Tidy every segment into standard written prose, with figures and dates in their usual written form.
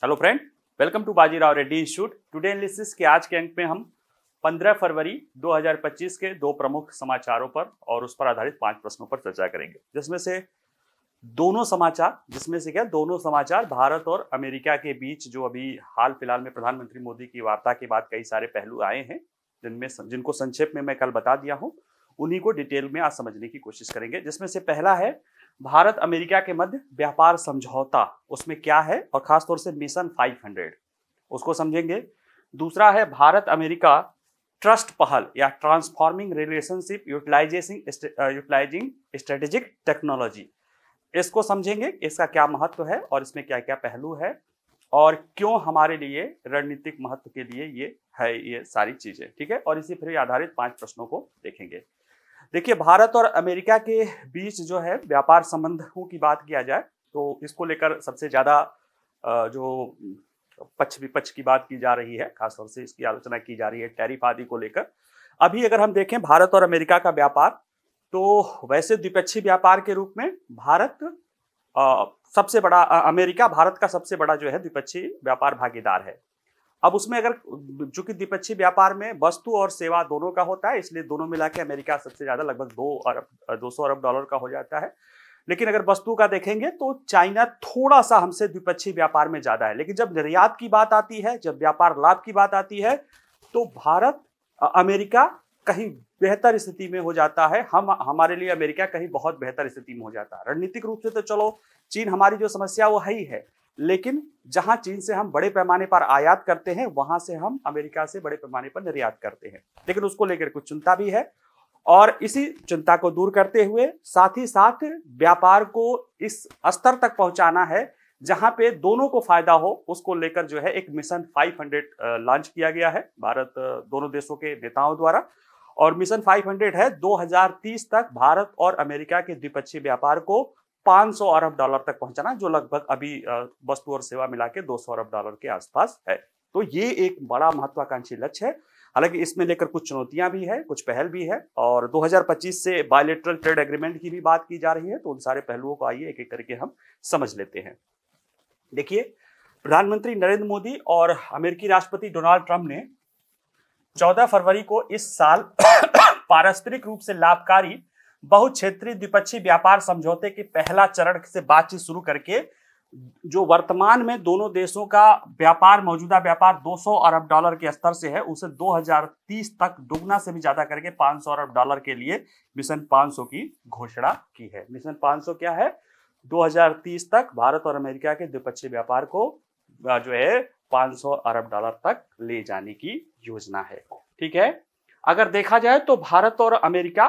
Hello friend, welcome to Bajirao Reddy institute. Today analysis के आज के अंक में हम 15 फरवरी 2025 के दो प्रमुख समाचारों पर और उस पर आधारित 5 प्रश्नों पर चर्चा करेंगे, जिसमें से दोनों समाचार भारत और अमेरिका के बीच जो अभी हाल फिलहाल में प्रधानमंत्री मोदी की वार्ता के बाद कई सारे पहलू आए हैं, जिनको संक्षेप में मैं कल बता दिया हूं, उन्हीं को डिटेल में आज समझने की कोशिश करेंगे। जिसमें से पहला है भारत अमेरिका के मध्य व्यापार समझौता, उसमें क्या है और खासतौर से मिशन 500 उसको समझेंगे। दूसरा है भारत अमेरिका ट्रस्ट पहल या transforming relationship utilising strategic technology, इसको समझेंगे, इसका क्या महत्व है और इसमें क्या क्या पहलू है और क्यों हमारे लिए रणनीतिक महत्व के लिए ये है, ये सारी चीजें, ठीक है। और इसी पर आधारित 5 प्रश्नों को देखेंगे। देखिए, भारत और अमेरिका के बीच जो है व्यापार संबंधों की बात किया जाए तो इसको लेकर सबसे ज्यादा जो पक्ष विपक्ष की बात की जा रही है, खासतौर से इसकी आलोचना की जा रही है टैरिफ आदि को लेकर। अभी अगर हम देखें भारत और अमेरिका का व्यापार, तो वैसे द्विपक्षीय व्यापार के रूप में भारत सबसे बड़ा, अमेरिका भारत का सबसे बड़ा जो है द्विपक्षीय व्यापार भागीदार है। अब उसमें अगर चूंकि द्विपक्षीय व्यापार में वस्तु और सेवा दोनों का होता है, इसलिए दोनों मिला के अमेरिका सबसे ज्यादा लगभग 200 अरब डॉलर का हो जाता है। लेकिन अगर वस्तु का देखेंगे तो चाइना थोड़ा सा हमसे द्विपक्षीय व्यापार में ज्यादा है। लेकिन जब निर्यात की बात आती है, जब व्यापार लाभ की बात आती है, तो भारत अमेरिका कहीं बेहतर स्थिति में हो जाता है। हमारे लिए अमेरिका कहीं बहुत बेहतर स्थिति में हो जाता है। रणनीतिक रूप से तो चलो चीन हमारी जो समस्या वो है ही है, लेकिन जहां चीन से हम बड़े पैमाने पर आयात करते हैं, वहां से हम अमेरिका से बड़े पैमाने पर निर्यात करते हैं। लेकिन उसको लेकर कुछ चिंता भी है और इसी चिंता को दूर करते हुए साथ ही साथ व्यापार को इस स्तर तक पहुंचाना है जहां पे दोनों को फायदा हो, उसको लेकर जो है एक मिशन 500 लॉन्च किया गया है भारत दोनों देशों के नेताओं द्वारा। और मिशन 500 है 2030 तक भारत और अमेरिका के द्विपक्षीय व्यापार को 500 अरब डॉलर तक पहुंचाना, जो लगभग अभी वस्तु और सेवा मिला के 200 अरब डॉलर के आसपास है। तो ये एक बड़ा महत्वाकांक्षी लक्ष्य है। हालांकि इसमें लेकर कुछ चुनौतियां भी है, कुछ पहल भी है और 2025 से बायलैटरल ट्रेड एग्रीमेंट की भी बात की जा रही है। तो उन सारे पहलुओं को आइए एक एक करके हम समझ लेते हैं। देखिए, प्रधानमंत्री नरेंद्र मोदी और अमेरिकी राष्ट्रपति डोनाल्ड ट्रंप ने 14 फरवरी को इस साल पारस्परिक रूप से लाभकारी बहुक्षेत्रीय द्विपक्षीय व्यापार समझौते के पहला चरण से बातचीत शुरू करके जो वर्तमान में दोनों देशों का व्यापार, मौजूदा व्यापार 200 अरब डॉलर के स्तर से है, उसे 2030 तक दोगुना से भी ज्यादा करके 500 अरब डॉलर के लिए मिशन 500 की घोषणा की है। मिशन 500 क्या है? 2030 तक भारत और अमेरिका के द्विपक्षीय व्यापार को जो है 500 अरब डॉलर तक ले जाने की योजना है, ठीक है। अगर देखा जाए तो भारत और अमेरिका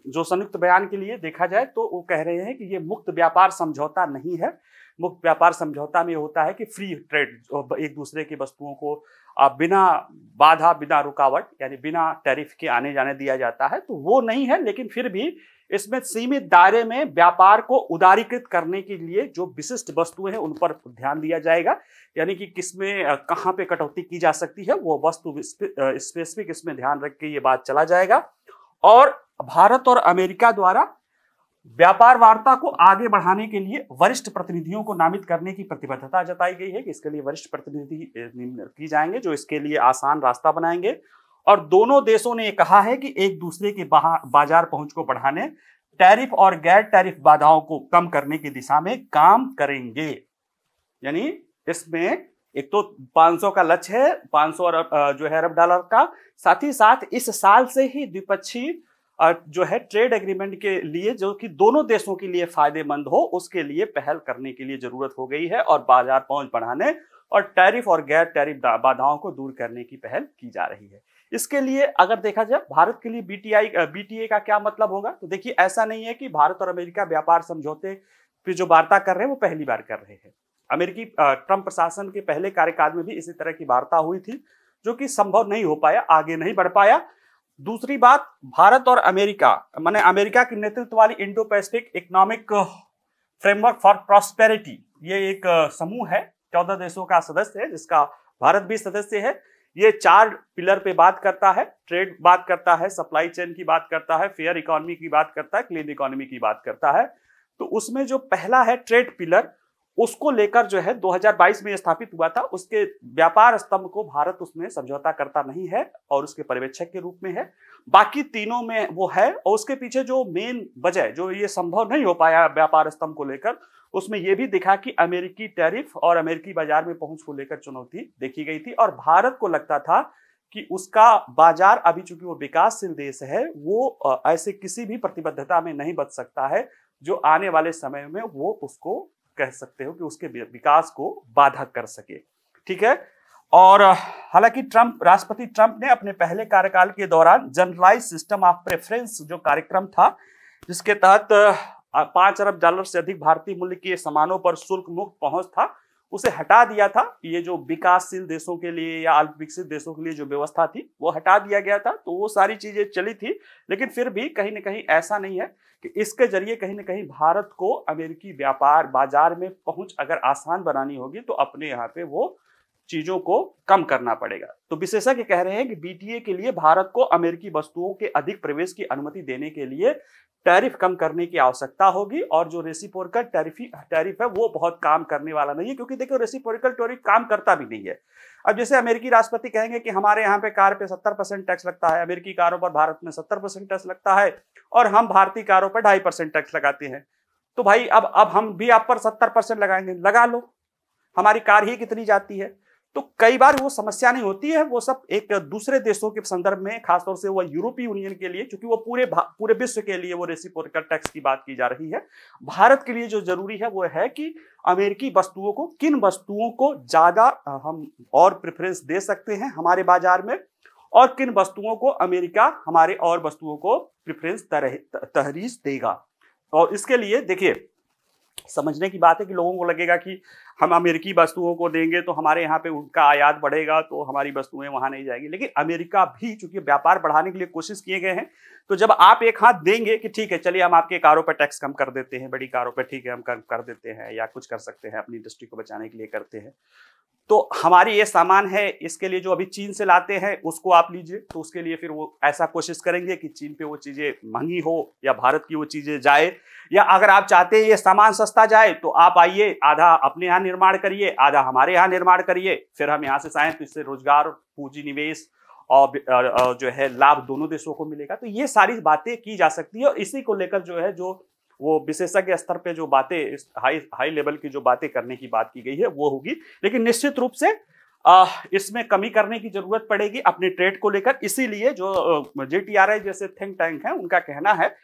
जो संयुक्त बयान के लिए देखा जाए तो वो कह रहे हैं कि ये मुक्त व्यापार समझौता नहीं है। मुक्त व्यापार समझौता में होता है कि फ्री ट्रेड, एक दूसरे की वस्तुओं को बिना बाधा, बिना रुकावट, यानी बिना टैरिफ के आने जाने दिया जाता है, तो वो नहीं है। लेकिन फिर भी इसमें सीमित दायरे में व्यापार को उदारीकृत करने के लिए जो विशिष्ट वस्तुएं हैं उन पर ध्यान दिया जाएगा, यानी कि किसमें कहां पे कटौती की जा सकती है वो वस्तु स्पेसिफिक इसमें ध्यान रख के ये बात चला जाएगा। और भारत और अमेरिका द्वारा व्यापार वार्ता को आगे बढ़ाने के लिए वरिष्ठ प्रतिनिधियों को नामित करने की प्रतिबद्धता जताई गई है कि इसके लिए वरिष्ठ प्रतिनिधि नियुक्त की जाएंगे जो इसके लिए आसान रास्ता बनाएंगे। और दोनों देशों ने कहा है कि एक दूसरे के बाजार पहुंच को बढ़ाने, टैरिफ और गैर टैरिफ बाधाओं को कम करने की दिशा में काम करेंगे। यानी इसमें एक तो 500 का लक्ष्य है, 500 अरब डॉलर का, साथ ही साथ इस साल से ही द्विपक्षीय जो है ट्रेड एग्रीमेंट के लिए, जो कि दोनों देशों के लिए फायदेमंद हो, उसके लिए पहल करने के लिए जरूरत हो गई है और बाजार पहुंच बढ़ाने और टैरिफ और गैर टैरिफ बाधाओं को दूर करने की पहल की जा रही है। इसके लिए अगर देखा जाए भारत के लिए बीटीए का क्या मतलब होगा, तो देखिए ऐसा नहीं है कि भारत और अमेरिका व्यापार समझौते पे जो वार्ता कर रहे हैं वो पहली बार कर रहे हैं। अमेरिकी ट्रंप प्रशासन के पहले कार्यकाल में भी इसी तरह की वार्ता हुई थी, जो कि संभव नहीं हो पाया, आगे नहीं बढ़ पाया। दूसरी बात, भारत और अमेरिका, माने अमेरिका के नेतृत्व वाली Indo Pacific economic framework for prosperity, ये एक समूह है, 14 देशों का सदस्य है, जिसका भारत भी सदस्य है। ये 4 पिलर पे बात करता है, ट्रेड बात करता है, सप्लाई चेन की बात करता है, फेयर इकोनॉमी की बात करता है, क्लीन इकोनॉमी की बात करता है। तो उसमें जो पहला है ट्रेड पिलर, उसको लेकर जो है 2022 में स्थापित हुआ था, उसके व्यापार स्तंभ को भारत उसमें समझौता करता नहीं है और उसके पर्यवेक्षक के रूप में है। बाकी तीनों में वो है, और उसके पीछे जो मेन वजह जो ये संभव नहीं हो पाया व्यापार स्तंभ को लेकर, उसमें यह भी दिखा कि अमेरिकी टैरिफ और अमेरिकी बाजार में पहुंच को लेकर चुनौती देखी गई थी, और भारत को लगता था कि उसका बाजार अभी चूंकि वो विकासशील देश है, वो ऐसे किसी भी प्रतिबद्धता में नहीं बच सकता है जो आने वाले समय में वो उसको कह सकते हो कि उसके विकास को बाधा कर सके। ठीक है। और हालांकि राष्ट्रपति ट्रंप ने अपने पहले कार्यकाल के दौरान जनरलाइज सिस्टम ऑफ प्रेफरेंस जो कार्यक्रम था, जिसके तहत $5 अरब से अधिक भारतीय मूल्य के सामानों पर शुल्क मुक्त पहुंच था, उसे हटा दिया था। ये जो विकासशील देशों के लिए या अल्प विकसित देशों के लिए जो व्यवस्था थी वो हटा दिया गया था। तो वो सारी चीजें चली थी, लेकिन फिर भी कहीं ना कहीं ऐसा नहीं है कि इसके जरिए कहीं ना कहीं भारत को अमेरिकी व्यापार बाजार में पहुंच अगर आसान बनानी होगी तो अपने यहाँ पे वो चीजों को कम करना पड़ेगा। तो विशेषज्ञ कह रहे हैं कि बीटीए के लिए भारत को अमेरिकी वस्तुओं के अधिक प्रवेश की अनुमति देने के लिए टैरिफ कम करने की आवश्यकता होगी, और जो रेसिप्रोकल टैरिफ है वो बहुत काम करने वाला नहीं है, क्योंकि देखो रेसिप्रोकल टैरिफ काम करता भी नहीं है। अब जैसे अमेरिकी राष्ट्रपति कहेंगे कि हमारे यहाँ पे कार पे 70% टैक्स लगता है, अमेरिकी कारों पर भारत में 70% टैक्स लगता है, और हम भारतीय कारों पर 2.5% टैक्स लगाते हैं। तो भाई अब हम भी आप पर 70% लगाएंगे, लगा लो, हमारी कार ही कितनी जाती है। तो कई बार वो समस्या नहीं होती है, वो सब एक दूसरे देशों के संदर्भ में, खासतौर से वो यूरोपीय यूनियन के लिए, क्योंकि वो पूरे विश्व के लिए वो रेसिप्रोकल टैक्स की बात की जा रही है। भारत के लिए जो जरूरी है वो है कि अमेरिकी वस्तुओं को, किन वस्तुओं को ज्यादा हम और प्रेफरेंस दे सकते हैं हमारे बाजार में, और किन वस्तुओं को अमेरिका हमारे और वस्तुओं को प्रेफरेंस तहरीज देगा। और इसके लिए देखिए समझने की बात है कि लोगों को लगेगा कि हम अमेरिकी वस्तुओं को देंगे तो हमारे यहाँ पे उनका आयात बढ़ेगा, तो हमारी वस्तुएं वहां नहीं जाएगी। लेकिन अमेरिका भी चूंकि व्यापार बढ़ाने के लिए कोशिश किए गए हैं, तो जब आप एक हाथ देंगे कि ठीक है चलिए हम आपके कारों पर टैक्स कम कर देते हैं, बड़ी कारों पर ठीक है हम कम कर देते हैं, या कुछ कर सकते हैं अपनी इंडस्ट्री को बचाने के लिए करते हैं, तो हमारी ये सामान है, इसके लिए जो अभी चीन से लाते हैं उसको आप लीजिए, तो उसके लिए फिर वो ऐसा कोशिश करेंगे कि चीन पे वो चीजें महंगी हो या भारत की वो चीजें जाए, या अगर आप चाहते हैं ये सामान सस्ता जाए तो आप आइए, आधा अपने यहाँ निर्माण करिए, आधा हमारे यहाँ निर्माण करिए, फिर हम यहाँ से चाहें तो इससे रोजगार, पूंजी निवेश और जो है लाभ दोनों देशों को मिलेगा। तो ये सारी बातें की जा सकती है, और इसी को लेकर जो है जो वो विशेषज्ञ स्तर पे जो बातें, हाई लेवल की जो बातें करने की बात की गई है वो होगी। लेकिन निश्चित रूप से इसमें कमी करने की जरूरत पड़ेगी अपने ट्रेड को लेकर। इसीलिए जो JTRI जैसे थिंक टैंक है उनका कहना है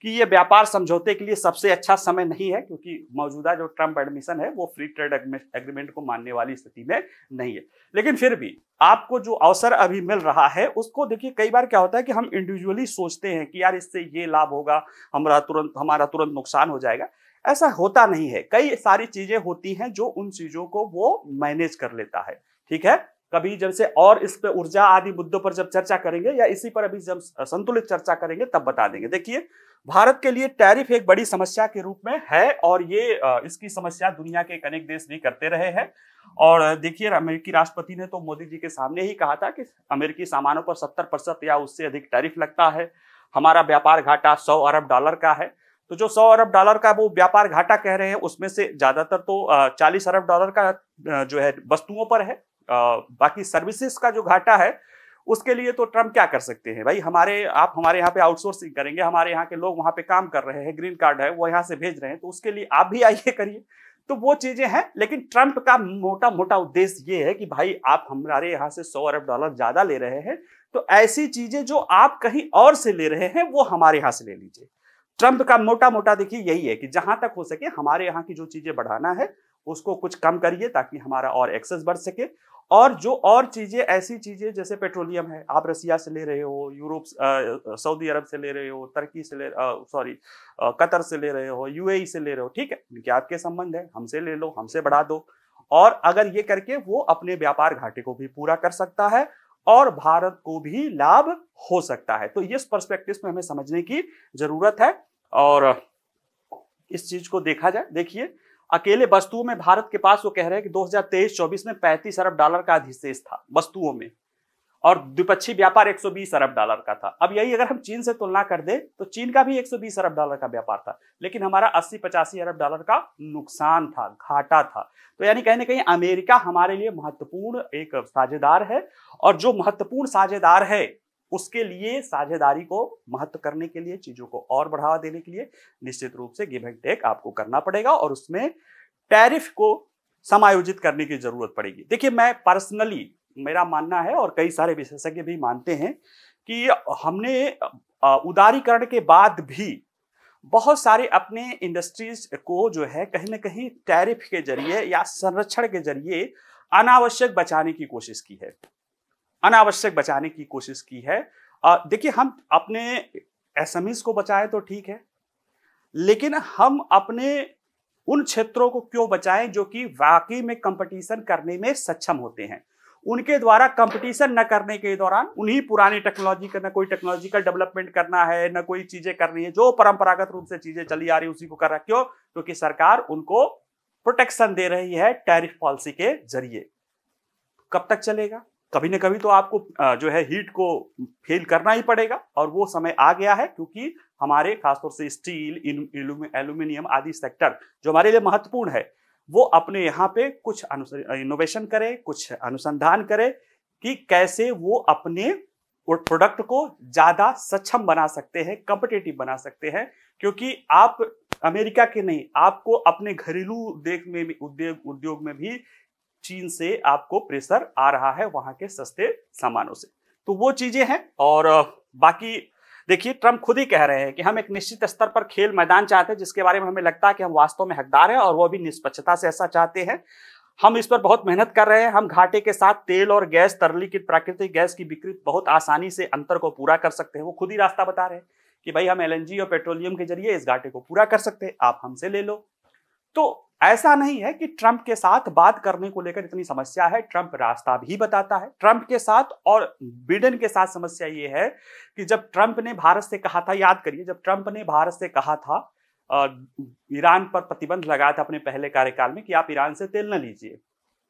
कि ये व्यापार समझौते के लिए सबसे अच्छा समय नहीं है, क्योंकि मौजूदा जो ट्रंप एडमिशन है वो फ्री ट्रेड एग्रीमेंट को मानने वाली स्थिति में नहीं है। लेकिन फिर भी आपको जो अवसर अभी मिल रहा है उसको देखिए, कई बार क्या होता है कि हम इंडिविजुअली सोचते हैं कि यार इससे ये लाभ होगा, हमारा तुरंत नुकसान हो जाएगा। ऐसा होता नहीं है, कई सारी चीजें होती हैं जो उन चीजों को वो मैनेज कर लेता है। ठीक है, कभी जब से और इस पे ऊर्जा आदि मुद्दों पर जब चर्चा करेंगे, या इसी पर अभी जब संतुलित चर्चा करेंगे तब बता देंगे। देखिए भारत के लिए टैरिफ एक बड़ी समस्या के रूप में है, और ये इसकी समस्या दुनिया के अनेक देश भी करते रहे हैं। और देखिए अमेरिकी राष्ट्रपति ने तो मोदी जी के सामने ही कहा था कि अमेरिकी सामानों पर 70% या उससे अधिक टैरिफ लगता है, हमारा व्यापार घाटा $100 अरब का है। तो जो $100 अरब का वो व्यापार घाटा कह रहे हैं, उसमें से ज्यादातर तो $40 अरब का जो है वस्तुओं पर है, बाकी सर्विसेज का जो घाटा है उसके लिए तो ट्रंप क्या कर सकते हैं भाई, आप हमारे यहाँ पे आउटसोर्सिंग करेंगे, हमारे यहाँ के लोग वहां पे काम कर रहे हैं, ग्रीन कार्ड है वो यहाँ से भेज रहे हैं, तो उसके लिए आप भी आइए करिए। तो वो चीजें हैं, लेकिन ट्रंप का मोटा मोटा उद्देश्य ये है कि भाई आप हमारे यहाँ से $100 अरब ज्यादा ले रहे हैं, तो ऐसी चीजें जो आप कहीं और से ले रहे हैं वो हमारे यहाँ से ले लीजिए। ट्रंप का मोटा मोटा देखिए यही है कि जहां तक हो सके हमारे यहाँ की जो चीजें बढ़ाना है उसको कुछ कम करिए, ताकि हमारा और एक्सेस बढ़ सके। और जो और चीजें, ऐसी चीजें जैसे पेट्रोलियम है, आप रसिया से ले रहे हो, यूरोप सऊदी अरब से ले रहे हो, तुर्की से कतर से ले रहे हो, UAE से ले रहे हो, ठीक है, इनके आपके संबंध है, हमसे ले लो, हमसे बढ़ा दो। और अगर ये करके वो अपने व्यापार घाटे को भी पूरा कर सकता है और भारत को भी लाभ हो सकता है। तो इस पर्सपेक्टिव में हमें समझने की जरूरत है और इस चीज को देखा जाए। देखिए अकेले वस्तुओं में भारत के पास वो कह रहे हैं कि 2023-24 में $35 अरब का अधिशेष था वस्तुओं में, और द्विपक्षीय व्यापार $120 अरब का था। अब यही अगर हम चीन से तुलना कर दें तो चीन का भी $120 अरब का व्यापार था, लेकिन हमारा 80-85 अरब डॉलर का नुकसान था, घाटा था। तो यानी कहीं ना कहीं अमेरिका हमारे लिए महत्वपूर्ण एक साझेदार है, और जो महत्वपूर्ण साझेदार है उसके लिए साझेदारी को महत्व करने के लिए, चीजों को और बढ़ावा देने के लिए निश्चित रूप से गिव एंड टेक आपको करना पड़ेगा, और उसमें टैरिफ को समायोजित करने की जरूरत पड़ेगी। देखिए, मैं पर्सनली, मेरा मानना है और कई सारे विशेषज्ञ भी मानते हैं कि हमने उदारीकरण के बाद भी बहुत सारे अपने इंडस्ट्रीज को जो है कहीं ना कहीं टैरिफ के जरिए या संरक्षण के जरिए अनावश्यक बचाने की कोशिश की है, अनावश्यक बचाने की कोशिश की है। देखिए, हम अपने एसएमईज को बचाएं तो ठीक है, लेकिन हम अपने उन क्षेत्रों को क्यों बचाएं जो कि वाकई में कंपटीशन करने में सक्षम होते हैं। उनके द्वारा कंपटीशन न करने के दौरान उन्हीं पुरानी टेक्नोलॉजी का, न कोई टेक्नोलॉजिकल डेवलपमेंट करना है, न कोई चीजें करनी है, जो परंपरागत रूप से चीजें चली आ रही उसी को कर रहा। क्यों? क्योंकि सरकार उनको प्रोटेक्शन दे रही है टैरिफ पॉलिसी के जरिए। कब तक चलेगा? कभी न कभी तो आपको जो है हीट को फेल करना ही पड़ेगा, और वो समय आ गया है, क्योंकि हमारे खासतौर से स्टील, एल्यूमिनियम आदि सेक्टर जो हमारे लिए महत्वपूर्ण है, वो अपने यहाँ पे कुछ इनोवेशन करे, कुछ अनुसंधान करे कि कैसे वो अपने प्रोडक्ट को ज्यादा सक्षम बना सकते हैं, कॉम्पिटिटिव बना सकते हैं। क्योंकि आप अमेरिका के नहीं, आपको अपने घरेलू उद्योग में भी चीन से आपको प्रेशर आ रहा है वहां के सस्ते सामानों से। तो वो चीजें हैं। और बाकी देखिए, ट्रंप खुद ही कह रहे हैं कि हम एक निश्चित स्तर पर खेल मैदान चाहते हैं, जिसके बारे में हमें लगता है कि हम वास्तव में हकदार हैं, और वो भी निष्पक्षता से ऐसा चाहते हैं। हम इस पर बहुत मेहनत कर रहे हैं। हम घाटे के साथ तेल और गैस, तरलीकृत प्राकृतिक गैस की बिक्री बहुत आसानी से अंतर को पूरा कर सकते हैं। वो खुद ही रास्ता बता रहे हैं कि भाई हम एलएनजी और पेट्रोलियम के जरिए इस घाटे को पूरा कर सकते हैं, आप हमसे ले लो। तो ऐसा नहीं है कि ट्रंप के साथ बात करने को लेकर इतनी समस्या है, ट्रंप रास्ता भी बताता है। ट्रंप के साथ और बिडेन के साथ समस्या ये है कि जब ट्रंप ने भारत से कहा था, याद करिए, जब ट्रंप ने भारत से कहा था, ईरान पर प्रतिबंध लगाया था अपने पहले कार्यकाल में कि आप ईरान से तेल न लीजिए,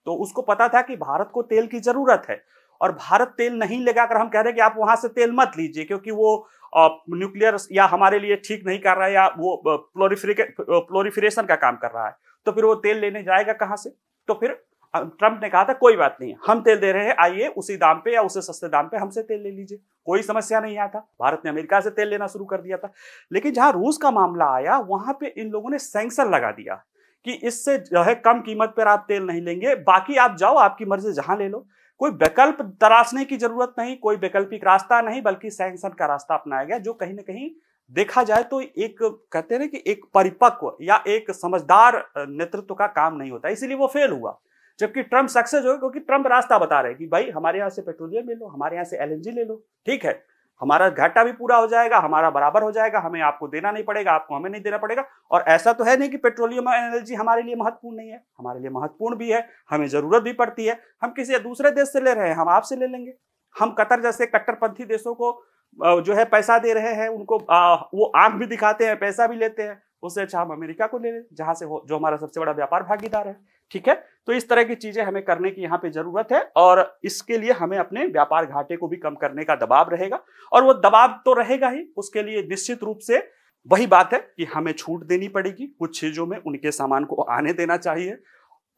तो उसको पता था कि भारत को तेल की जरूरत है, और भारत तेल नहीं लेगा अगर हम कह रहे हैं कि आप वहां से तेल मत लीजिए क्योंकि वो न्यूक्लियर या हमारे लिए ठीक नहीं कर रहा है, या वो प्लोरिफिरेशन का काम कर रहा है, तो फिर वो तेल लेने जाएगा कहां से? तो फिर ट्रंप ने कहा था कोई बात नहीं, हम तेल दे रहे हैं, आइए उसी दाम पे या उससे सस्ते दाम पे हमसे तेल ले लीजिए, कोई समस्या नहीं आता। भारत ने अमेरिका से तेल लेना शुरू कर दिया था। लेकिन जहां रूस का मामला आया, वहां पे इन लोगों ने सैंक्शन लगा दिया कि इससे जो है कम कीमत पर आप तेल नहीं लेंगे, बाकी आप जाओ, आपकी मर्जी जहां ले लो, कोई विकल्प तराशने की जरूरत नहीं, कोई वैकल्पिक रास्ता नहीं, बल्कि सैंक्शन का रास्ता अपनाया गया, जो कहीं ना कहीं देखा जाए तो एक, कहते हैं कि एक परिपक्व या एक समझदार नेतृत्व का काम नहीं होता, इसीलिए वो फेल हुआ। जबकि ट्रंप सक्सेस हो, क्योंकि ट्रंप रास्ता बता रहे हैं कि भाई हमारे यहाँ से पेट्रोलियम ले लो, हमारे यहाँ से एलएनजी ले लो, ठीक है, हमारा घाटा भी पूरा हो जाएगा, हमारा बराबर हो जाएगा, हमें आपको देना नहीं पड़ेगा, आपको हमें नहीं देना पड़ेगा। और ऐसा तो है नहीं कि पेट्रोलियम और एनर्जी हमारे लिए महत्वपूर्ण नहीं है, हमारे लिए महत्वपूर्ण भी है, हमें जरूरत भी पड़ती है। हम किसी दूसरे देश से ले रहे हैं, हम आपसे ले लेंगे। हम कतर जैसे कट्टरपंथी देशों को जो है पैसा दे रहे हैं, उनको वो आंख भी दिखाते हैं, पैसा भी लेते हैं, उससे अच्छा हम अमेरिका को ले लें, जहां से जो हमारा सबसे बड़ा व्यापार भागीदार है, ठीक है। तो इस तरह की चीजें हमें करने की यहाँ पे जरूरत है, और इसके लिए हमें अपने व्यापार घाटे को भी कम करने का दबाव रहेगा, और वो दबाव तो रहेगा ही। उसके लिए निश्चित रूप से वही बात है कि हमें छूट देनी पड़ेगी, कुछ चीजों में उनके सामान को आने देना चाहिए,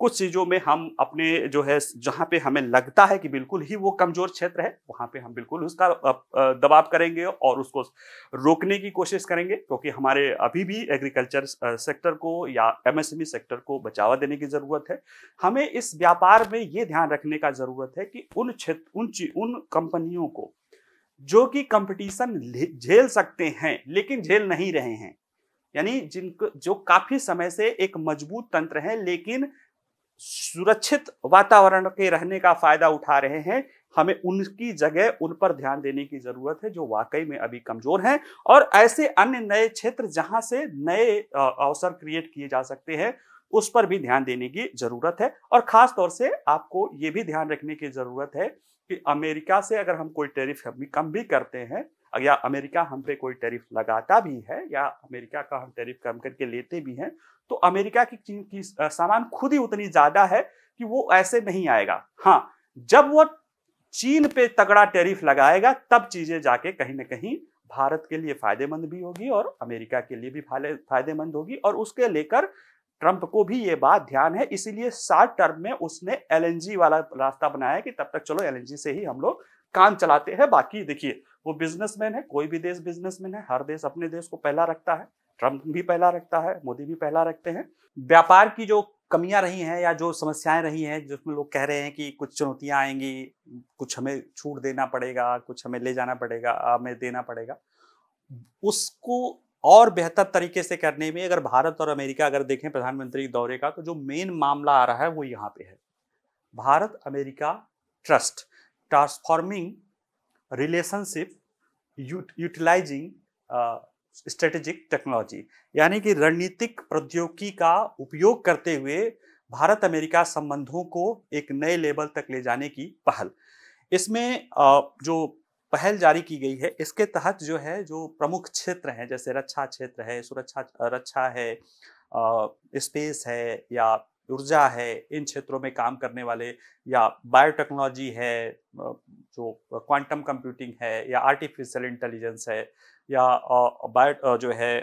कुछ चीजों में हम अपने जो है जहां पे हमें लगता है कि बिल्कुल ही वो कमजोर क्षेत्र है, वहां पे हम बिल्कुल उसका दबाव करेंगे और उसको रोकने की कोशिश करेंगे, क्योंकि हमारे अभी भी एग्रीकल्चर सेक्टर को या एमएसएमई सेक्टर को बढ़ावा देने की जरूरत है। हमें इस व्यापार में ये ध्यान रखने का जरूरत है कि उन कंपनियों को जो कि कंपटीशन झेल सकते हैं लेकिन झेल नहीं रहे हैं, यानी जिनको जो काफी समय से एक मजबूत तंत्र है लेकिन सुरक्षित वातावरण के रहने का फायदा उठा रहे हैं, हमें उनकी जगह उन पर ध्यान देने की जरूरत है जो वाकई में अभी कमजोर हैं, और ऐसे अन्य नए क्षेत्र जहां से नए अवसर क्रिएट किए जा सकते हैं उस पर भी ध्यान देने की जरूरत है। और खास तौर से आपको ये भी ध्यान रखने की जरूरत है कि अमेरिका से अगर हम कोई टैरिफ कम भी करते हैं, या अमेरिका हम पे कोई टैरिफ लगाता भी है, या अमेरिका का हम टैरिफ कम करके लेते भी हैं, तो अमेरिका की सामान खुद ही उतनी ज्यादा है कि वो ऐसे नहीं आएगा। हाँ, जब वो चीन पे तगड़ा टैरिफ लगाएगा, तब चीजें जाके कहीं ना कहीं भारत के लिए फायदेमंद भी होगी और अमेरिका के लिए भी फायदेमंद होगी। और उसके लेकर ट्रंप को भी ये बात ध्यान है, इसीलिए शॉर्ट टर्म में उसने एलएनजी वाला रास्ता बनाया कि तब तक चलो एलएनजी से ही हम लोग काम चलाते हैं। बाकी देखिए, वो बिजनेसमैन है, कोई भी देश बिजनेसमैन है, हर देश अपने देश को पहला रखता है, ट्रंप भी पहला रखता है, मोदी भी पहला रखते हैं। व्यापार की जो कमियां रही हैं या जो समस्याएं रही हैं, जिसमें लोग कह रहे हैं कि कुछ चुनौतियां आएंगी, कुछ हमें छूट देना पड़ेगा, कुछ हमें ले जाना पड़ेगा, हमें देना पड़ेगा, उसको और बेहतर तरीके से करने में अगर भारत और अमेरिका अगर देखें प्रधानमंत्री के दौरे का, तो जो मेन मामला आ रहा है वो यहाँ पे है, Bharat America trust, transforming relationship utilising strategic technology, यानी कि रणनीतिक प्रौद्योगिकी का उपयोग करते हुए भारत अमेरिका संबंधों को एक नए लेवल तक ले जाने की पहल। इसमें जो पहल जारी की गई है, इसके तहत जो है जो प्रमुख क्षेत्र हैं, जैसे रक्षा क्षेत्र है, रक्षा है, स्पेस है या ऊर्जा है, इन क्षेत्रों में काम करने वाले, या बायोटेक्नोलॉजी है, जो क्वांटम कंप्यूटिंग है, या आर्टिफिशियल इंटेलिजेंस है, या बायो जो है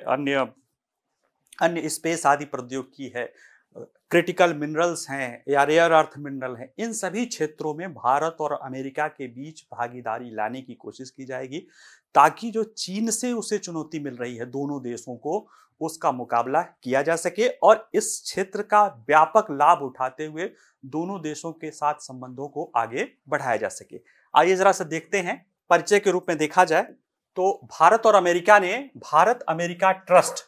अन्य स्पेस आदि प्रौद्योगिकी है, क्रिटिकल मिनरल्स हैं या रेयर अर्थ मिनरल हैं, इन सभी क्षेत्रों में भारत और अमेरिका के बीच भागीदारी लाने की कोशिश की जाएगी, ताकि जो चीन से उसे चुनौती मिल रही है दोनों देशों को, उसका मुकाबला किया जा सके और इस क्षेत्र का व्यापक लाभ उठाते हुए दोनों देशों के साथ संबंधों को आगे बढ़ाया जा सके। आइए जरा से देखते हैं, परिचय के रूप में देखा जाए तो भारत और अमेरिका ने Bharat America trust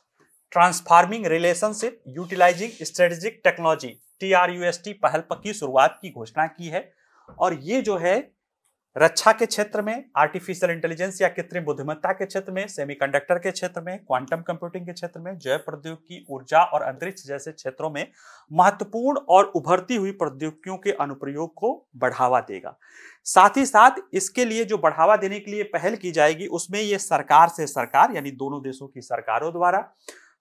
transforming relationship utilising strategic technology TRUST पहल की शुरुआत की घोषणा की है। और ये जो है रक्षा के क्षेत्र में, आर्टिफिशियल इंटेलिजेंस या कृत्रिम बुद्धिमत्ता के क्षेत्र में, सेमीकंडक्टर के क्षेत्र में, क्वांटम कंप्यूटिंग के क्षेत्र में, जैव प्रौद्योगिकी, ऊर्जा और अंतरिक्ष जैसे क्षेत्रों में महत्वपूर्ण और उभरती हुई प्रौद्योगिकियों के अनुप्रयोग को बढ़ावा देगा। साथ ही साथ इसके लिए जो बढ़ावा देने के लिए पहल की जाएगी, उसमें ये सरकार से सरकार यानी दोनों देशों की सरकारों द्वारा,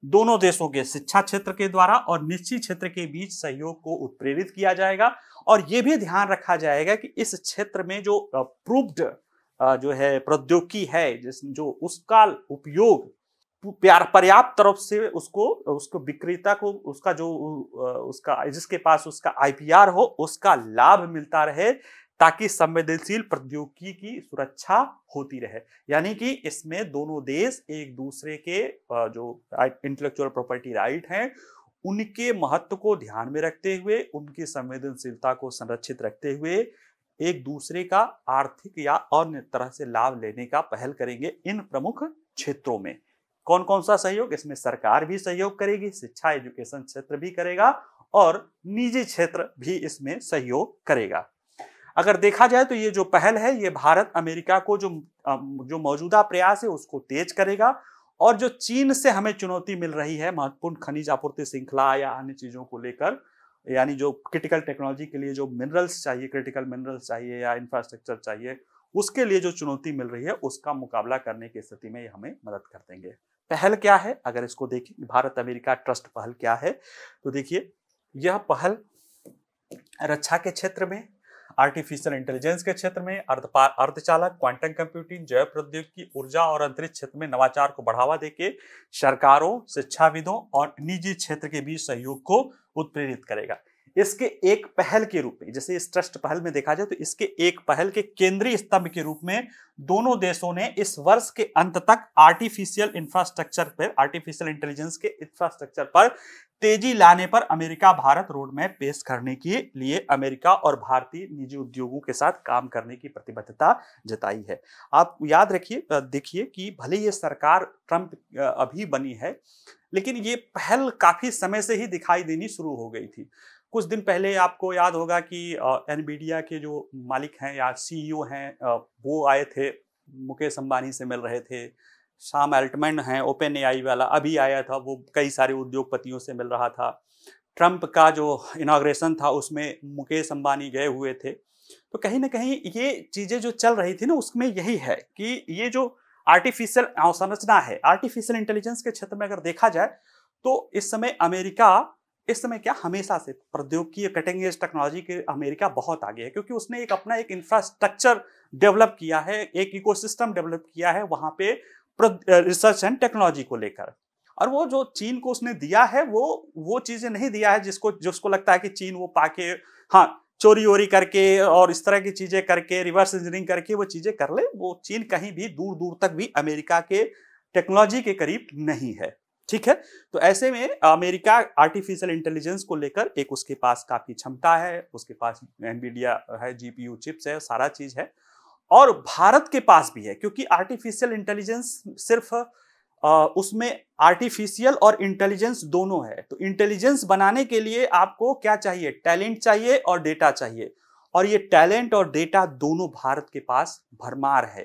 दोनों देशों के शिक्षा क्षेत्र के द्वारा और निश्चित क्षेत्र के बीच सहयोग को उत्प्रेरित किया जाएगा। और यह भी ध्यान रखा जाएगा कि इस क्षेत्र में जो प्रूव्ड जो है प्रौद्योगिकी है, जो उसका उपयोग पर्याप्त तरफ से उसको विक्रेता को उसका जिसके पास उसका IPR हो, उसका लाभ मिलता रहे, ताकि संवेदनशील प्रौद्योगिकी की सुरक्षा होती रहे। यानी कि इसमें दोनों देश एक दूसरे के जो इंटेलेक्चुअल प्रॉपर्टी राइट हैं, उनके महत्व को ध्यान में रखते हुए, उनकी संवेदनशीलता को संरक्षित रखते हुए एक दूसरे का आर्थिक या अन्य तरह से लाभ लेने का पहल करेंगे। इन प्रमुख क्षेत्रों में कौन कौन सा सहयोग? इसमें सरकार भी सहयोग करेगी, शिक्षा एजुकेशन क्षेत्र भी करेगा और निजी क्षेत्र भी इसमें सहयोग करेगा। अगर देखा जाए तो ये जो पहल है, ये भारत अमेरिका को जो मौजूदा प्रयास है उसको तेज करेगा, और जो चीन से हमें चुनौती मिल रही है महत्वपूर्ण खनिज आपूर्ति श्रृंखला या अन्य चीजों को लेकर, यानी जो क्रिटिकल टेक्नोलॉजी के लिए जो मिनरल्स चाहिए, क्रिटिकल मिनरल्स चाहिए या इंफ्रास्ट्रक्चर चाहिए, उसके लिए जो चुनौती मिल रही है उसका मुकाबला करने की स्थिति में ये हमें मदद कर देंगे। पहल क्या है? अगर इसको देखें, भारत अमेरिका ट्रस्ट पहल क्या है, तो देखिए यह पहल रक्षा के क्षेत्र में, आर्टिफिशियल इंटेलिजेंस के क्षेत्र में, अर्धचालक, क्वांटम कंप्यूटिंग, जैव प्रौद्योगिकी, ऊर्जा और अंतरिक्ष क्षेत्र में नवाचार को बढ़ावा देके सरकारों, शिक्षाविदों और निजी क्षेत्र के बीच सहयोग को उत्प्रेरित करेगा। इसके एक पहल के रूप में, जैसे इस ट्रस्ट पहल में देखा जाए तो इसके एक पहल के केंद्रीय स्तंभ के रूप में दोनों देशों ने इस वर्ष के अंत तक आर्टिफिशियल इंटेलिजेंस के इंफ्रास्ट्रक्चर पर तेजी लाने पर अमेरिका भारत रोड मैप पेश करने के लिए अमेरिका और भारतीय निजी उद्योगों के साथ काम करने की प्रतिबद्धता जताई है। आप याद रखिए, देखिए कि भले ये सरकार ट्रंप अभी बनी है, लेकिन ये पहल काफी समय से ही दिखाई देनी शुरू हो गई थी। कुछ दिन पहले आपको याद होगा कि एनवीडिया के जो मालिक हैं या CEO हैं, वो आए थे, मुकेश अंबानी से मिल रहे थे। सैम अल्टमैन हैं, OpenAI वाला, अभी आया था, वो कई सारे उद्योगपतियों से मिल रहा था। ट्रंप का जो इनॉग्रेशन था उसमें मुकेश अंबानी गए हुए थे। तो कहीं ना कहीं ये चीजें जो चल रही थी ना, उसमें यही है कि ये जो आर्टिफिशियल अवसंरचना है, आर्टिफिशियल इंटेलिजेंस के क्षेत्र में अगर देखा जाए तो इस समय अमेरिका इस समय क्या, हमेशा से प्रौद्योगिकी कटिंग एज टेक्नोलॉजी के अमेरिका बहुत आगे है, क्योंकि उसने एक अपना एक इंफ्रास्ट्रक्चर डेवलप किया है, एक इकोसिस्टम डेवलप किया है वहां पे रिसर्च एंड टेक्नोलॉजी को लेकर। और वो जो चीन को उसने दिया है वो चीजें नहीं दिया है जिसको लगता है कि चीन वो पाके, हाँ, चोरी वोरी करके और इस तरह की चीजें करके, रिवर्स इंजीनियरिंग करके वो चीजें कर ले। वो चीन कहीं भी दूर दूर तक भी अमेरिका के टेक्नोलॉजी के करीब नहीं है, ठीक है। तो ऐसे में अमेरिका आर्टिफिशियल इंटेलिजेंस को लेकर एक उसके पास काफी क्षमता है, उसके पास एनवीडिया है, जीपीयू चिप्स है, सारा चीज है। और भारत के पास भी है, क्योंकि आर्टिफिशियल इंटेलिजेंस सिर्फ उसमें आर्टिफिशियल और इंटेलिजेंस दोनों है। तो इंटेलिजेंस बनाने के लिए आपको क्या चाहिए, टैलेंट चाहिए और डेटा चाहिए, और ये टैलेंट और डेटा दोनों भारत के पास भरमार है,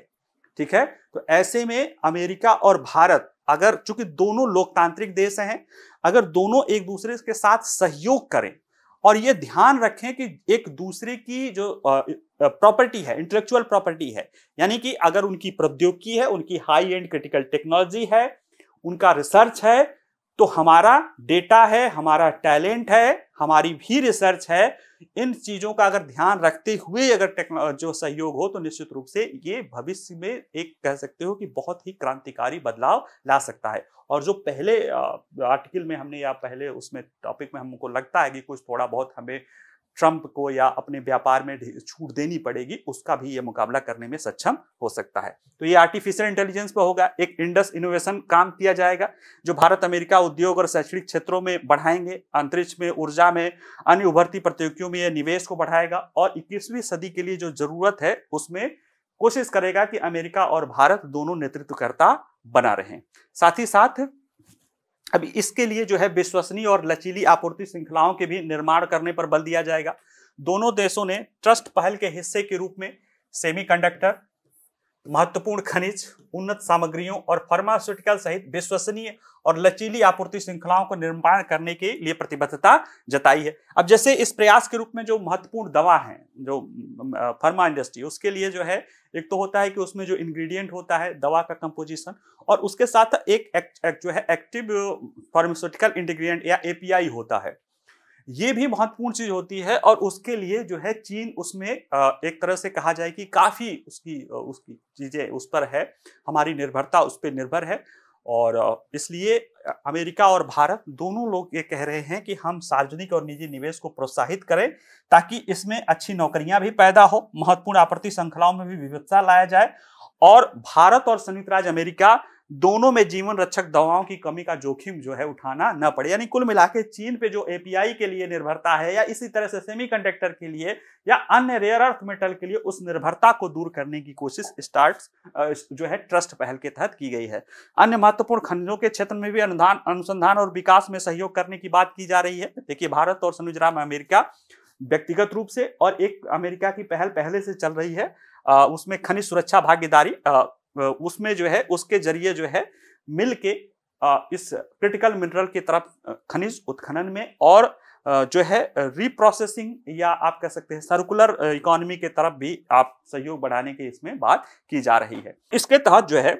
ठीक है। तो ऐसे में अमेरिका और भारत, अगर चूंकि दोनों लोकतांत्रिक देश हैं, अगर दोनों एक दूसरे के साथ सहयोग करें और ये ध्यान रखें कि एक दूसरे की जो प्रॉपर्टी है, इंटेलेक्चुअल प्रॉपर्टी है, यानी कि अगर उनकी प्रौद्योगिकी है, उनकी हाई एंड क्रिटिकल टेक्नोलॉजी है, उनका रिसर्च है, तो हमारा डेटा है, हमारा टैलेंट है, हमारी भी रिसर्च है, इन चीजों का अगर ध्यान रखते हुए अगर जो सहयोग हो, तो निश्चित रूप से ये भविष्य में एक कह सकते हो कि बहुत ही क्रांतिकारी बदलाव ला सकता है। और जो पहले आर्टिकल में हमने या पहले उसमें टॉपिक में हमको लगता है कि कुछ थोड़ा बहुत हमें ट्रंप को या अपने व्यापार में छूट देनी पड़ेगी, उसका भी ये मुकाबला करने में सक्षम हो सकता है। तो ये आर्टिफिशियल इंटेलिजेंस पे होगा, एक इंडस इनोवेशन काम किया जाएगा जो भारत अमेरिका उद्योग और शैक्षणिक क्षेत्रों में बढ़ाएंगे, अंतरिक्ष में, ऊर्जा में, अन्य उभरती प्रतियोगियों में निवेश को बढ़ाएगा, और 21वीं सदी के लिए जो जरूरत है उसमें कोशिश करेगा कि अमेरिका और भारत दोनों नेतृत्वकर्ता बना रहें। साथ ही साथ अभी इसके लिए जो है विश्वसनीय और लचीली आपूर्ति श्रृंखलाओं के भी निर्माण करने पर बल दिया जाएगा। दोनों देशों ने ट्रस्ट पहल के हिस्से के रूप में सेमीकंडक्टर, महत्वपूर्ण खनिज, उन्नत सामग्रियों और फार्मास्यूटिकल सहित विश्वसनीय और लचीली आपूर्ति श्रृंखलाओं को निर्माण करने के लिए प्रतिबद्धता जताई है। अब जैसे इस प्रयास के रूप में जो महत्वपूर्ण दवा है, जो फार्मा इंडस्ट्री, उसके लिए जो है एक तो होता है कि उसमें जो इंग्रेडिएंट होता है दवा का कंपोजिशन, और उसके साथ एक जो है एक्टिव फार्मास्यूटिकल इंग्रेडिएंट या एपीआई होता है, ये भी महत्वपूर्ण चीज होती है। और उसके लिए जो है चीन उसमें एक तरह से कहा जाए कि काफी उसकी चीजें उस पर है, हमारी निर्भरता उस पर निर्भर है। और इसलिए अमेरिका और भारत दोनों लोग ये कह रहे हैं कि हम सार्वजनिक और निजी निवेश को प्रोत्साहित करें ताकि इसमें अच्छी नौकरियां भी पैदा हो, महत्वपूर्ण आपूर्ति श्रृंखलाओं में भी विविधता लाया जाए, और भारत और संयुक्त राज्य अमेरिका दोनों में जीवन रक्षक दवाओं की कमी का जोखिम जो है उठाना न पड़े। यानी कुल मिलाकर चीन पे जो एपीआई के लिए निर्भरता है, या इसी तरह से सेमीकंडक्टर के लिए या अन्य रेयर अर्थ मेटल के लिए, उस निर्भरता को दूर करने की कोशिश जो है ट्रस्ट पहल के तहत की गई है। अन्य महत्वपूर्ण खनिजों के क्षेत्र में भी अनुसंधान और विकास में सहयोग करने की बात की जा रही है। देखिए, भारत और संयुक्त राज्य अमेरिका व्यक्तिगत रूप से, और एक अमेरिका की पहल पहले से चल रही है, उसमें खनिज सुरक्षा भागीदारी, उसमें जो है उसके जरिए जो है मिल के इस क्रिटिकल मिनरल की तरफ खनिज उत्खनन में, और जो है रिप्रोसेसिंग या आप कह सकते हैं सर्कुलर इकोनॉमी के तरफ भी आप सहयोग बढ़ाने की इसमें बात की जा रही है। इसके तहत जो है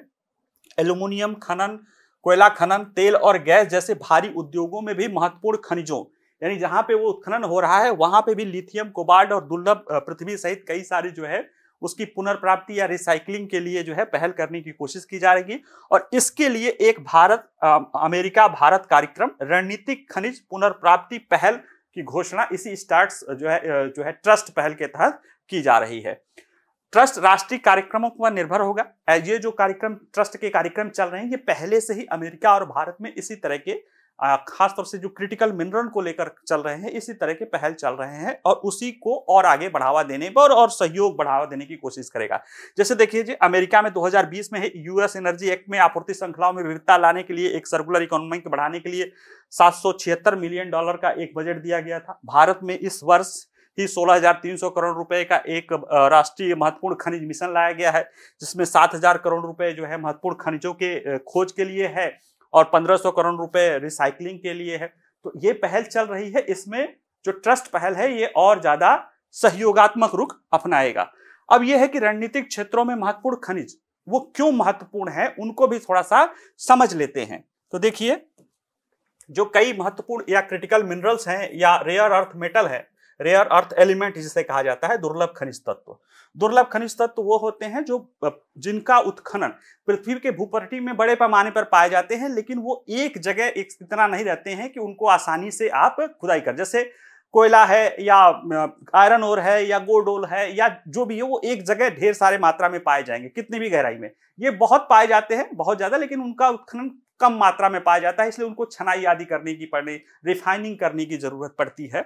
एल्यूमिनियम खनन, कोयला खनन, तेल और गैस जैसे भारी उद्योगों में भी महत्वपूर्ण खनिजों, यानी जहां पे वो उत्खनन हो रहा है वहां पे भी लिथियम, कोबाल्ट और दुर्लभ पृथ्वी सहित कई सारी जो है उसकी पुनर्प्राप्ति या रिसाइकलिंग के लिए जो है पहल करने की कोशिश की जा रही है। और इसके लिए एक अमेरिका भारत कार्यक्रम रणनीतिक खनिज पुनर्प्राप्ति पहल की घोषणा इसी स्टार्ट्स जो है ट्रस्ट पहल के तहत की जा रही है। ट्रस्ट राष्ट्रीय कार्यक्रमों पर निर्भर होगा। ये जो कार्यक्रम ट्रस्ट के कार्यक्रम चल रहे हैं, ये पहले से ही अमेरिका और भारत में इसी तरह के खासतौर से जो क्रिटिकल मिनरल को लेकर चल रहे हैं, इसी तरह के पहल चल रहे हैं, और उसी को और आगे बढ़ावा देने पर और सहयोग बढ़ावा देने की कोशिश करेगा। जैसे देखिए जी, अमेरिका में 2020 में यूएस एनर्जी एक्ट में आपूर्ति श्रृंखलाओं में विविधता लाने के लिए, एक सर्कुलर इकोनॉमी को बढ़ाने के लिए $776 मिलियन का एक बजट दिया गया था। भारत में इस वर्ष ही 16,300 करोड़ रुपए का एक राष्ट्रीय महत्वपूर्ण खनिज मिशन लाया गया है, जिसमें 7,000 करोड़ रुपए जो है महत्वपूर्ण खनिजों के खोज के लिए है और 1,500 करोड़ रुपए रिसाइकलिंग के लिए है। तो ये पहल चल रही है। इसमें जो ट्रस्ट पहल है ये और ज्यादा सहयोगात्मक रुख अपनाएगा। अब यह है कि रणनीतिक क्षेत्रों में महत्वपूर्ण खनिज वो क्यों महत्वपूर्ण है, उनको भी थोड़ा सा समझ लेते हैं। तो देखिए, जो कई महत्वपूर्ण या क्रिटिकल मिनरल्स हैं या रेयर अर्थ मेटल है, रेयर अर्थ एलिमेंट जिसे कहा जाता है, दुर्लभ खनिज तत्व। दुर्लभ खनिज तत्व वो होते हैं जो जिनका उत्खनन पृथ्वी के भूपटल में बड़े पैमाने पर पाए जाते हैं, लेकिन वो एक जगह एक इतना नहीं रहते हैं कि उनको आसानी से आप खुदाई कर, जैसे कोयला है या आयरन ओर है या गोल्ड है या जो भी है, वो एक जगह ढेर सारे मात्रा में पाए जाएंगे कितनी भी गहराई में। ये बहुत पाए जाते हैं, बहुत ज्यादा, लेकिन उनका उत्खनन कम मात्रा में पाया जाता है, इसलिए उनको छनाई आदि करने की रिफाइनिंग करने की जरूरत पड़ती है।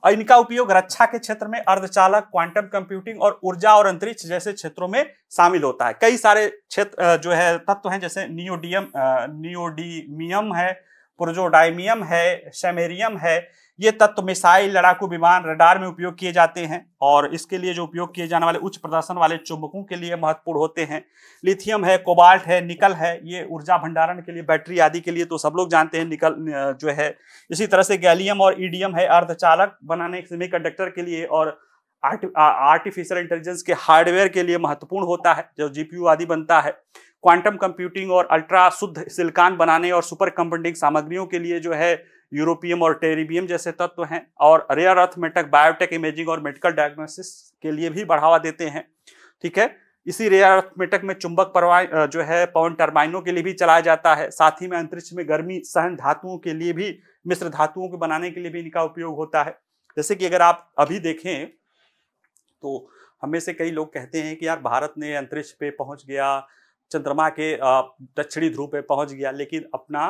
और इनका उपयोग रक्षा के क्षेत्र में, अर्धचालक, क्वांटम कंप्यूटिंग और ऊर्जा और अंतरिक्ष जैसे क्षेत्रों में शामिल होता है। कई सारे क्षेत्र जो है तत्व हैं, जैसे नियोडीमियम है, पुर्जोडाइमियम है, सैमेरियम है। ये तत्व मिसाइल, लड़ाकू विमान, रडार में उपयोग किए जाते हैं और इसके लिए जो उपयोग किए जाने वाले उच्च प्रदर्शन वाले चुंबकों के लिए महत्वपूर्ण होते हैं। लिथियम है, कोबाल्ट है, निकल है, ये ऊर्जा भंडारण के लिए, बैटरी आदि के लिए तो सब लोग जानते हैं निकल जो है। इसी तरह से गैलियम और ईडियम है, अर्धचालक बनाने, सेमीकंडक्टर के लिए और आर्टिफिशियल इंटेलिजेंस के हार्डवेयर के लिए महत्वपूर्ण होता है, जो जीपीयू आदि बनता है। क्वांटम कंप्यूटिंग और अल्ट्रा शुद्ध सिलिकॉन बनाने और सुपर कंप्यूटिंग सामग्रियों के लिए जो है यूरोपियम और टेरिबियम जैसे तत्व हैं। और rare earth metal biotech, imaging और मेडिकल डायग्नोसिस के लिए भी बढ़ावा देते हैं। ठीक है, इसी रेयर अर्थ मेटल में चुंबक परवाह जो है पवन टर्बाइनों के लिए भी चलाया जाता है। साथ ही में अंतरिक्ष में गर्मी सहन धातुओं के लिए भी, मिश्र धातुओं को बनाने के लिए भी इनका उपयोग होता है। जैसे कि अगर आप अभी देखें तो हमें से कई लोग कहते हैं कि यार भारत ने अंतरिक्ष पे पहुंच गया, चंद्रमा के दक्षिणी ध्रुव पे पहुंच गया, लेकिन अपना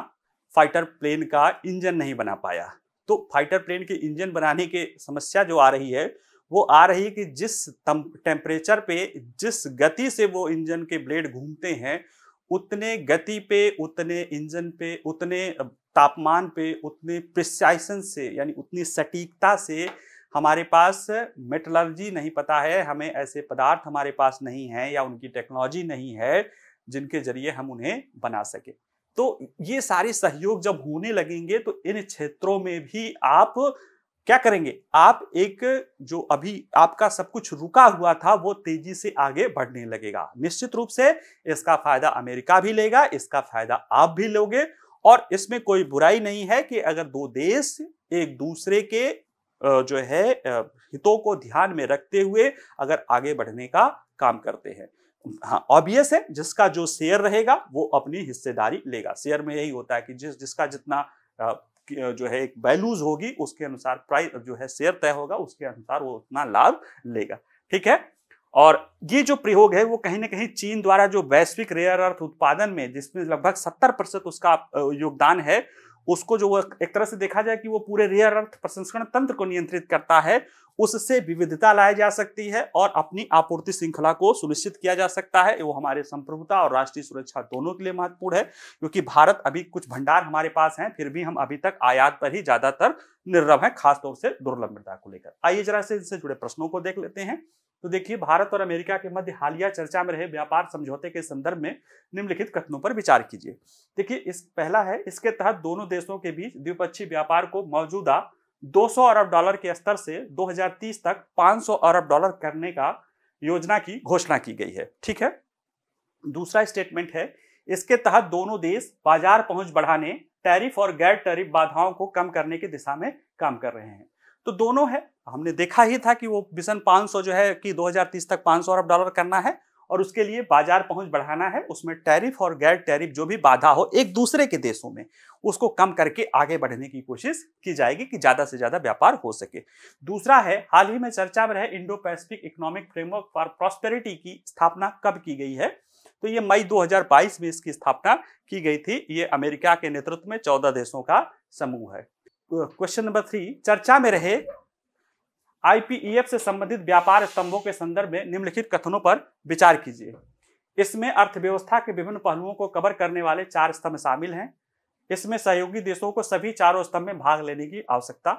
फाइटर प्लेन का इंजन नहीं बना पाया। तो फाइटर प्लेन के इंजन बनाने की समस्या जो आ रही है, वो आ रही है कि जिस टेम्परेचर पे, जिस गति से वो इंजन के ब्लेड घूमते हैं, उतने गति पे, उतने इंजन पे, उतने तापमान पे, उतने प्रिसाइशन से, यानी उतनी सटीकता से हमारे पास मेटलर्जी नहीं पता है, हमें ऐसे पदार्थ हमारे पास नहीं है या उनकी टेक्नोलॉजी नहीं है जिनके जरिए हम उन्हें बना सके। तो ये सारे सहयोग जब होने लगेंगे तो इन क्षेत्रों में भी आप क्या करेंगे, आप एक जो अभी आपका सब कुछ रुका हुआ था वो तेजी से आगे बढ़ने लगेगा। निश्चित रूप से इसका फायदा अमेरिका भी लेगा, इसका फायदा आप भी लोगे, और इसमें कोई बुराई नहीं है कि अगर दो देश एक दूसरे के जो है हितों को ध्यान में रखते हुए अगर आगे बढ़ने का काम करते हैं। हाँ, ऑब्वियस है, जिसका जो शेयर रहेगा वो अपनी हिस्सेदारी लेगा। शेयर में यही होता है कि जिसका जितना जो है एक वैल्यूज होगी उसके अनुसार प्राइस जो है शेयर तय होगा, उसके अनुसार वो उतना लाभ लेगा। ठीक है, और ये जो प्रयोग है वो कहीं ना कहीं चीन द्वारा जो वैश्विक रेयर अर्थ उत्पादन में, जिसमें लगभग 70% उसका योगदान है, उसको जो एक तरह से देखा जाए कि वो पूरे रेयर अर्थ प्रसंस्करण तंत्र को नियंत्रित करता है, उससे विविधता लाई जा सकती है और अपनी आपूर्ति श्रृंखला को सुनिश्चित किया जा सकता है। वो हमारे संप्रभुता और राष्ट्रीय सुरक्षा दोनों के लिए महत्वपूर्ण है, क्योंकि भारत अभी कुछ भंडार हमारे पास हैं, फिर भी हम अभी तक आयात पर ही ज्यादातर निर्भर हैं, खासतौर से दुर्लभ मृदा को लेकर। आइए जरा से इनसे जुड़े प्रश्नों को देख लेते हैं। तो देखिए, भारत और अमेरिका के मध्य हालिया चर्चा में रहे व्यापार समझौते के संदर्भ में निम्नलिखित कथनों पर विचार कीजिए। देखिए, इस पहला है, इसके तहत दोनों देशों के बीच द्विपक्षीय व्यापार को मौजूदा 200 अरब डॉलर के स्तर से 2030 तक 500 अरब डॉलर करने का योजना की घोषणा की गई है। ठीक है, दूसरा स्टेटमेंट है, इसके तहत दोनों देश बाजार पहुंच बढ़ाने, टैरिफ और गैर टैरिफ बाधाओं को कम करने की दिशा में काम कर रहे हैं। तो दोनों है, हमने देखा ही था कि वो मिशन 500 जो है कि 2030 तक 500 अरब डॉलर करना है और उसके लिए बाजार पहुंच बढ़ाना है, उसमें टैरिफ और गैर टैरिफ जो भी बाधा हो एक दूसरे के देशों में, उसको कम करके आगे बढ़ने की कोशिश की जाएगी कि ज्यादा से ज्यादा व्यापार हो सके। दूसरा है, हाल ही में चर्चा में रहे Indo Pacific economic framework for prosperity की स्थापना कब की गई है? तो ये मई 2022 में इसकी स्थापना की गई थी। ये अमेरिका के नेतृत्व में 14 देशों का समूह है। क्वेश्चन नंबर 3, चर्चा में रहे IPEF से संबंधित व्यापार स्तंभों के संदर्भ में निम्नलिखित कथनों पर विचार कीजिए। इसमें अर्थव्यवस्था के विभिन्न पहलुओं को कवर करने वाले 4 स्तंभ शामिल हैं। इसमें सहयोगी देशों को सभी चारों स्तंभ में भाग लेने की आवश्यकता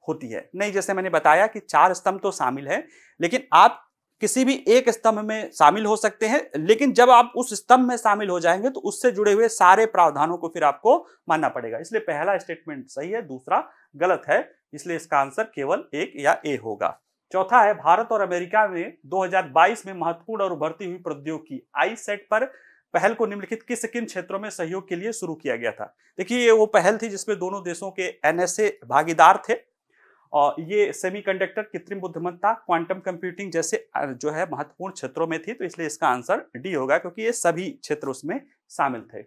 होती है। नहीं, जैसे मैंने बताया कि 4 स्तंभ तो शामिल है, लेकिन आप किसी भी एक स्तंभ में शामिल हो सकते हैं, लेकिन जब आप उस स्तंभ में शामिल हो जाएंगे तो उससे जुड़े हुए सारे प्रावधानों को फिर आपको मानना पड़ेगा। इसलिए पहला स्टेटमेंट सही है, दूसरा गलत है, इसलिए इसका आंसर केवल 1 या ए होगा। चौथा है, भारत और अमेरिका ने 2022 में महत्वपूर्ण और उभरती हुई प्रौद्योगिकी ISET पर पहल को निम्नलिखित किस किन क्षेत्रों में सहयोग के लिए शुरू किया गया था? देखिए, ये वो पहल थी जिसमें दोनों देशों के एनएसए भागीदार थे और ये सेमीकंडक्टर, कृत्रिम बुद्धिमत्ता, क्वांटम कंप्यूटिंग जैसे जो है महत्वपूर्ण क्षेत्रों में थी, तो इसलिए इसका आंसर डी होगा क्योंकि ये सभी क्षेत्र उसमें शामिल थे।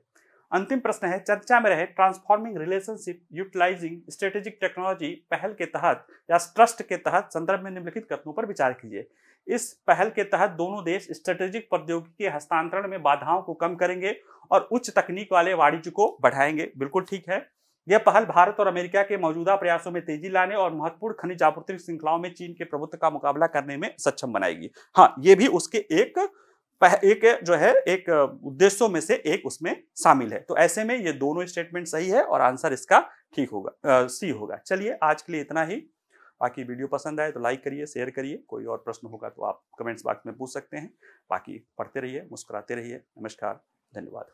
अंतिम प्रश्न है, चर्चा में रहे transforming relationship utilising strategic technology पहल के तहत या ट्रस्ट के तहत संदर्भ में निम्नलिखित कथनों पर विचार कीजिए। इस पहल के तहत दोनों देश स्ट्रेटेजिक प्रौद्योगिकी के हस्तांतरण में बाधाओं को कम करेंगे और उच्च तकनीक वाले वाणिज्य को बढ़ाएंगे। बिल्कुल ठीक है। यह पहल भारत और अमेरिका के मौजूदा प्रयासों में तेजी लाने और महत्वपूर्ण खनिज आपूर्ति श्रृंखलाओं में चीन के प्रभुत्व का मुकाबला करने में सक्षम बनाएगी। हाँ, ये भी उसके एक जो है एक उद्देश्यों में से एक उसमें शामिल है। तो ऐसे में ये दोनों स्टेटमेंट सही है और आंसर इसका ठीक होगा, सी होगा। चलिए, आज के लिए इतना ही। बाकी वीडियो पसंद आए तो लाइक करिए, शेयर करिए। कोई और प्रश्न होगा तो आप कमेंट्स बॉक्स में पूछ सकते हैं। बाकी पढ़ते रहिए, मुस्कुराते रहिए। नमस्कार, धन्यवाद।